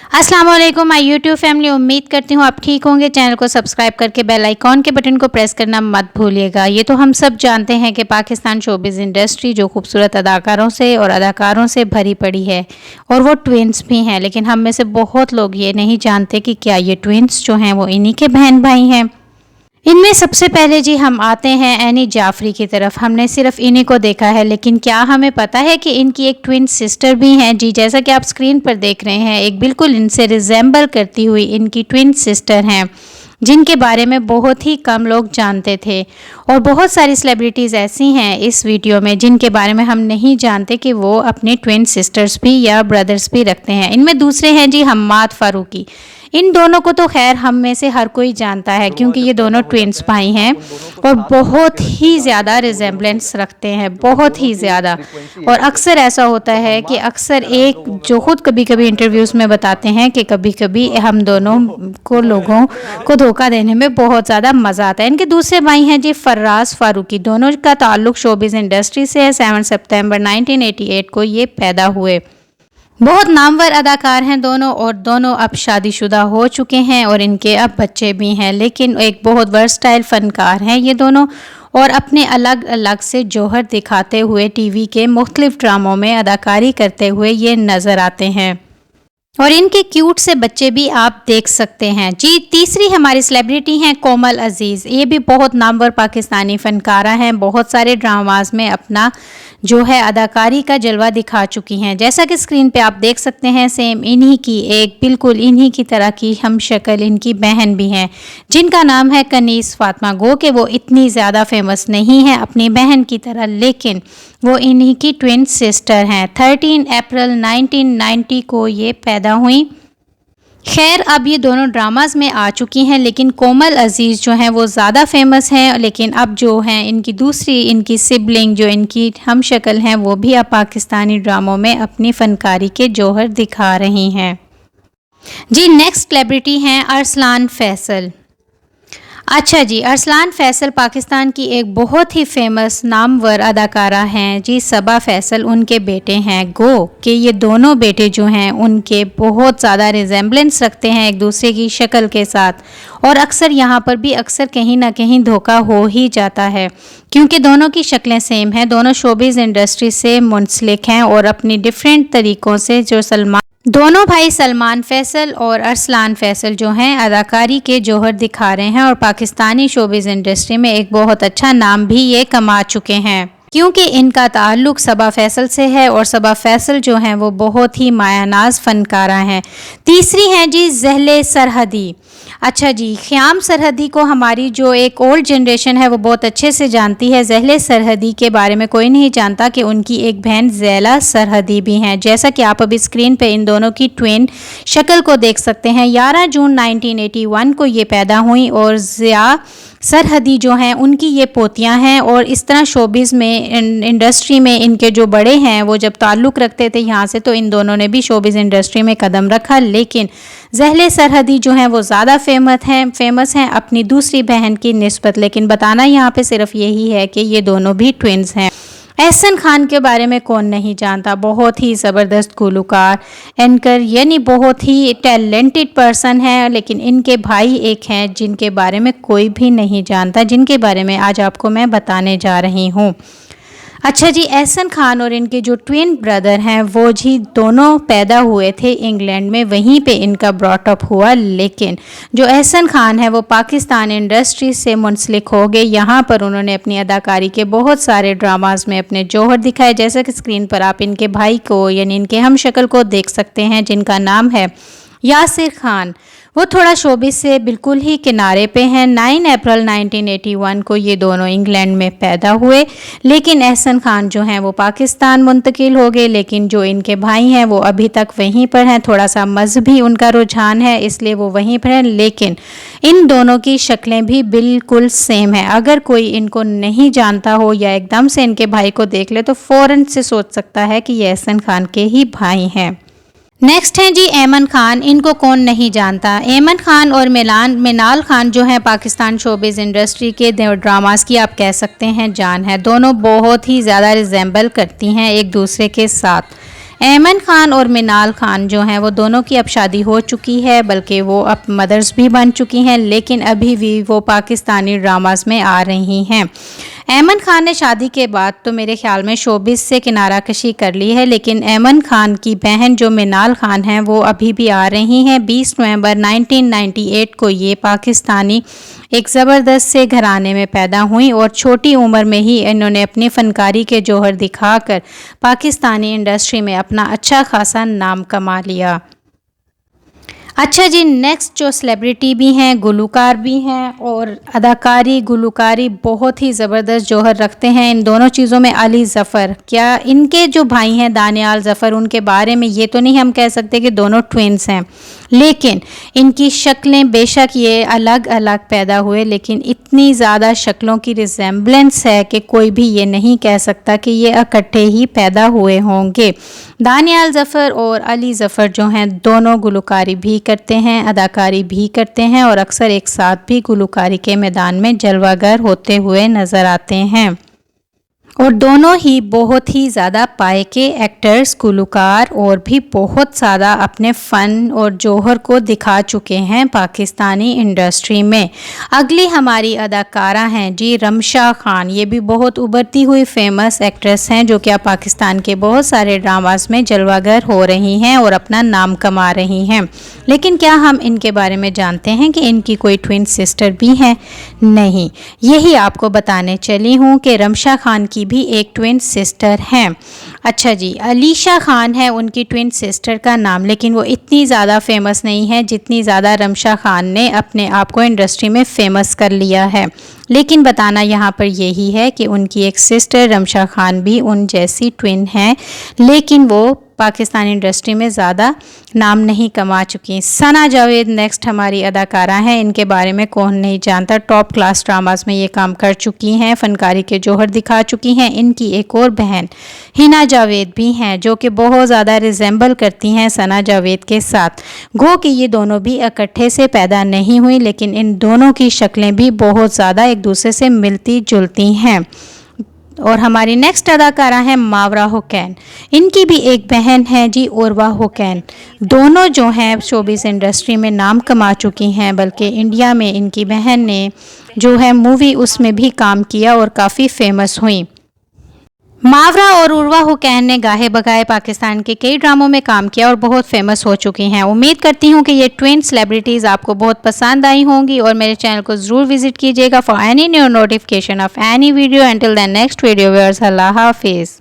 अस्सलाम वालेकुम my YouTube family, उम्मीद करती हूँ आप ठीक होंगे। चैनल को सब्सक्राइब करके बेल आइकॉन के बटन को प्रेस करना मत भूलिएगा। ये तो हम सब जानते हैं कि पाकिस्तान शोबिज़ इंडस्ट्री जो खूबसूरत अदाकारों से और अदाकारों से भरी पड़ी है और वो ट्विंस भी हैं, लेकिन हम में से बहुत लोग ये नहीं जानते कि क्या ये ट्विंस जो हैं वो इन्हीं के बहन भाई हैं। इनमें सबसे पहले जी हम आते हैं एनी जाफरी की तरफ। हमने सिर्फ इन्हीं को देखा है, लेकिन क्या हमें पता है कि इनकी एक ट्विन सिस्टर भी हैं। जी जैसा कि आप स्क्रीन पर देख रहे हैं, एक बिल्कुल इनसे रिजेंबल करती हुई इनकी ट्विन सिस्टर हैं जिनके बारे में बहुत ही कम लोग जानते थे। और बहुत सारी सेलिब्रिटीज़ ऐसी हैं इस वीडियो में जिनके बारे में हम नहीं जानते कि वो अपने ट्विन सिस्टर्स भी या ब्रदर्स भी रखते हैं। इनमें दूसरे हैं जी हम्माद फारूकी। इन दोनों को तो खैर हम में से हर कोई जानता है क्योंकि ये दोनों ट्विंस भाई हैं और बहुत ही ज़्यादा रिजेंबलेंस रखते हैं, बहुत ही ज़्यादा। और अक्सर ऐसा होता है कि अक्सर एक जो खुद कभी कभी इंटरव्यूज़ में बताते हैं कि कभी कभी हम दोनों को लोगों को धोखा देने में बहुत ज़्यादा मज़ा आता है। इनके दूसरे भाई हैं जी फर्राज फारूकी। दोनों का ताल्लुक़ शोबिज़ इंडस्ट्री से है। 7 सितंबर 1988 को ये पैदा हुए। बहुत नामवर अदाकार हैं दोनों और दोनों अब शादीशुदा हो चुके हैं और इनके अब बच्चे भी हैं, लेकिन एक बहुत वर्सटाइल फ़नकार हैं ये दोनों और अपने अलग अलग से जौहर दिखाते हुए टीवी के मुख्तलिफ ड्रामों में अदाकारी करते हुए ये नज़र आते हैं और इनके क्यूट से बच्चे भी आप देख सकते हैं। जी तीसरी हमारी सेलिब्रिटी हैं कोमल अजीज़। ये भी बहुत नामवर पाकिस्तानी फ़नकारा हैं, बहुत सारे ड्रामाज में अपना जो है अदाकारी का जलवा दिखा चुकी हैं। जैसा कि स्क्रीन पे आप देख सकते हैं, सेम इन्हीं की एक बिल्कुल इन्हीं की तरह की हम शक्ल इनकी बहन भी हैं जिनका नाम है कनीस फातिमा। गो कि वो इतनी ज़्यादा फेमस नहीं है अपनी बहन की तरह, लेकिन वो इन्हीं की ट्विन सिस्टर हैं। 13 अप्रैल 1990 को ये पैदा हुई। खैर अब ये दोनों ड्रामाज में आ चुकी हैं, लेकिन कोमल अजीज़ जो हैं वो ज़्यादा फेमस हैं। लेकिन अब जो हैं इनकी दूसरी इनकी सिबलिंग जो इनकी हम शक्ल हैं वो भी अब पाकिस्तानी ड्रामों में अपनी फ़नकारी के जौहर दिखा रही हैं। जी नेक्स्ट सेलिब्रिटी हैं अरसलान फैसल। अच्छा जी, अरसलान फैसल पाकिस्तान की एक बहुत ही फेमस नामवर अदाकारा हैं जी। सबा फैसल उनके बेटे हैं। गो कि ये दोनों बेटे जो हैं उनके बहुत ज़्यादा रिजेंबलेंस रखते हैं एक दूसरे की शक्ल के साथ और अक्सर यहाँ पर भी अक्सर कहीं ना कहीं धोखा हो ही जाता है क्योंकि दोनों की शक्लें सेम हैं। दोनों शोबिज़ इंडस्ट्री से मुंसलिक हैं और अपनी डिफरेंट तरीक़ों से जो दोनों भाई सलमान फैसल और अरसलान फैसल जो हैं अदाकारी के जौहर दिखा रहे हैं और पाकिस्तानी शोबिज़ इंडस्ट्री में एक बहुत अच्छा नाम भी ये कमा चुके हैं क्योंकि इनका ताल्लुक़ सबा फैसल से है और सबा फैसल जो हैं वो बहुत ही मायानाज फ़नकारा हैं। तीसरी हैं जी ज़हले सरहदी। अच्छा जी, ख़याम सरहदी को हमारी जो एक ओल्ड जनरेशन है वो बहुत अच्छे से जानती है। ज़हले सरहदी के बारे में कोई नहीं जानता कि उनकी एक बहन ज़ैला सरहदी भी हैं। जैसा कि आप अभी स्क्रीन पे इन दोनों की ट्विन शक्ल को देख सकते हैं। 11 जून 1981 को ये पैदा हुई और ज़िया सरहदी जो हैं उनकी ये पोतियां हैं। और इस तरह शोबिज़ में इंडस्ट्री में इनके जो बड़े हैं वो जब ताल्लुक़ रखते थे यहाँ से, तो इन दोनों ने भी शोबिज़ इंडस्ट्री में कदम रखा, लेकिन ज़हले सरहदी जो हैं वो ज़्यादा फेमस हैं अपनी दूसरी बहन की निस्बत। लेकिन बताना यहाँ पे सिर्फ यही है कि ये दोनों भी ट्विंस हैं। एहसन खान के बारे में कौन नहीं जानता, बहुत ही ज़बरदस्त गुलकार एंकर यानी बहुत ही टैलेंटेड पर्सन है। लेकिन इनके भाई एक हैं जिनके बारे में कोई भी नहीं जानता, जिनके बारे में आज आपको मैं बताने जा रही हूँ। अच्छा जी, एहसन खान और इनके जो ट्विन ब्रदर हैं वो जी दोनों पैदा हुए थे इंग्लैंड में, वहीं पे इनका ब्रॉटअप हुआ। लेकिन जो एहसन खान है वो पाकिस्तान इंडस्ट्री से मुंसलिक हो गए। यहाँ पर उन्होंने अपनी अदाकारी के बहुत सारे ड्रामाज में अपने जौहर दिखाए। जैसा कि स्क्रीन पर आप इनके भाई को यानी इनके हम शक्ल को देख सकते हैं जिनका नाम है यासिर खान। वो थोड़ा शोबिज़ से बिल्कुल ही किनारे पे हैं। 9 अप्रैल 1981 को ये दोनों इंग्लैंड में पैदा हुए, लेकिन एहसन खान जो हैं वो पाकिस्तान मुंतकिल हो गए। लेकिन जो इनके भाई हैं वो अभी तक वहीं पर हैं। थोड़ा सा मजहबी उनका रुझान है इसलिए वो वहीं पर हैं, लेकिन इन दोनों की शक्लें भी बिल्कुल सेम हैं। अगर कोई इनको नहीं जानता हो या एकदम से इनके भाई को देख ले तो फ़ौरन से सोच सकता है कि ये एहसन खान के ही भाई हैं। नेक्स्ट हैं जी ऐमन खान। इनको कौन नहीं जानता। ऐमन खान और मिनाल खान जो हैं पाकिस्तान शोबिज़ इंडस्ट्री के ड्रामास की आप कह सकते हैं जान है। दोनों बहुत ही ज़्यादा रिजेंबल करती हैं एक दूसरे के साथ। ایمن خان اور منال خان جو ہیں وہ دونوں کی اب شادی ہو چکی ہے، بلکہ وہ اب مدرس بھی بن چکی ہیں، لیکن ابھی بھی وہ پاکستانی ڈراماز میں آ رہی ہیں۔ ایمن خان نے شادی کے بعد تو میرے خیال میں شوبز سے کنارہ کشی کر لی ہے، لیکن ایمن خان کی بہن جو منال خان ہیں وہ ابھی بھی آ رہی ہیں۔ 20 نومبر 1998 کو یہ پاکستانی ایک زبردست سے گھرانے میں پیدا ہوئیں اور چھوٹی عمر میں ہی انہوں نے اپنی فنکاری کے جوہر دکھا کر پاکستانی انڈسٹری میں اپنا اچھا خاصا نام کما لیا۔ اچھا جی، نیکسٹ جو سیلیبریٹی بھی ہیں، گلوکار بھی ہیں اور اداکاری گلوکاری بہت ہی زبردست جوہر رکھتے ہیں ان دونوں چیزوں میں، علی ظفر۔ کیا ان کے جو بھائی ہیں دانیال ظفر، ان کے بارے میں یہ تو نہیں ہم کہہ سکتے کہ دونوں ٹوینس ہیں، لیکن ان کی شکلیں بے شک یہ الگ الگ پیدا ہوئے، لیکن اتنی زیادہ شکلوں کی ریزیمبلنس ہے کہ کوئی بھی یہ نہیں کہہ سکتا کہ یہ اکٹھے ہی پیدا ہوئے ہوں گے۔ دانیال ظفر اور علی ظفر جو ہیں دونوں گلوکاری بھی کرتے ہیں، اداکاری بھی کرتے ہیں اور اکثر ایک ساتھ بھی گلوکاری کے میدان میں جلوہ گر ہوتے ہوئے نظر آتے ہیں، اور دونوں ہی بہت ہی زیادہ پائے کے ایکٹرز، گلوکار اور بھی بہت زیادہ اپنے فن اور جوہر کو دکھا چکے ہیں پاکستانی انڈسٹری میں۔ اگلی ہماری اداکارہ ہیں جی رمشا خان، یہ بھی بہت ابھرتی ہوئی فیمس ایکٹریس ہیں جو کہ اب پاکستان کے بہت سارے ڈراماز میں جلوہ گر ہو رہی ہیں اور اپنا نام کما رہی ہیں، لیکن کیا ہم ان کے بارے میں جانتے ہیں کہ ان کی کوئی ٹوین سسٹر بھی ہیں؟ نہیں، یہی آپ کو بتانے چلی ہوں کہ رمشا خان کی بھی ایک ٹوین سسٹر ہیں۔ اچھا جی، علیشہ خان ہے ان کی ٹوین سسٹر کا نام، لیکن وہ اتنی زیادہ فیمس نہیں ہے جتنی زیادہ رمشا خان نے اپنے آپ کو انڈسٹری میں فیمس کر لیا ہے، لیکن بتانا یہاں پر یہی ہے کہ ان کی ایک سسٹر رمشا خان بھی ان جیسی ٹوین ہیں، لیکن وہ پاکستانی انڈسٹری میں زیادہ نام نہیں کما چکی۔ ثنا جاوید نیکسٹ ہماری اداکارہ ہیں، ان کے بارے میں کون نہیں جانتا، ٹاپ کلاس ڈراماز میں یہ کام کر چکی ہیں، فنکاری کے جوہر دکھا چکی ہیں۔ ان کی ایک اور بہن ہنا جاوید بھی ہیں جو کہ بہت زیادہ ریزیمبل کرتی ہیں ثنا جاوید کے ساتھ، گو کہ یہ دونوں بھی اکٹھے سے پیدا نہیں ہوئی، لیکن ان دونوں کی شکلیں بھی بہت زیادہ ایک دوسرے سے ملتی جلتی ہیں۔ اور ہماری نیکسٹ اداکارہ ہیں ماورا حسین، ان کی بھی ایک بہن ہے جی عروہ حسین، دونوں جو ہیں شوبز انڈسٹری میں نام کما چکی ہیں، بلکہ انڈیا میں ان کی بہن نے جو ہے مووی اس میں بھی کام کیا اور کافی فیمس ہوئیں۔ ماورا اور عروہ حسین نے گاہے بگائے پاکستان کے کئی ڈراموں میں کام کیا اور بہت فیمس ہو چکی ہیں۔ امید کرتی ہوں کہ یہ ٹوین سیلیبریٹیز آپ کو بہت پسند آئی ہوں گی، اور میرے چینل کو ضرور وزٹ کیجیے گا for any new notification of any video. Until then next video ویئرز، اللہ حافظ۔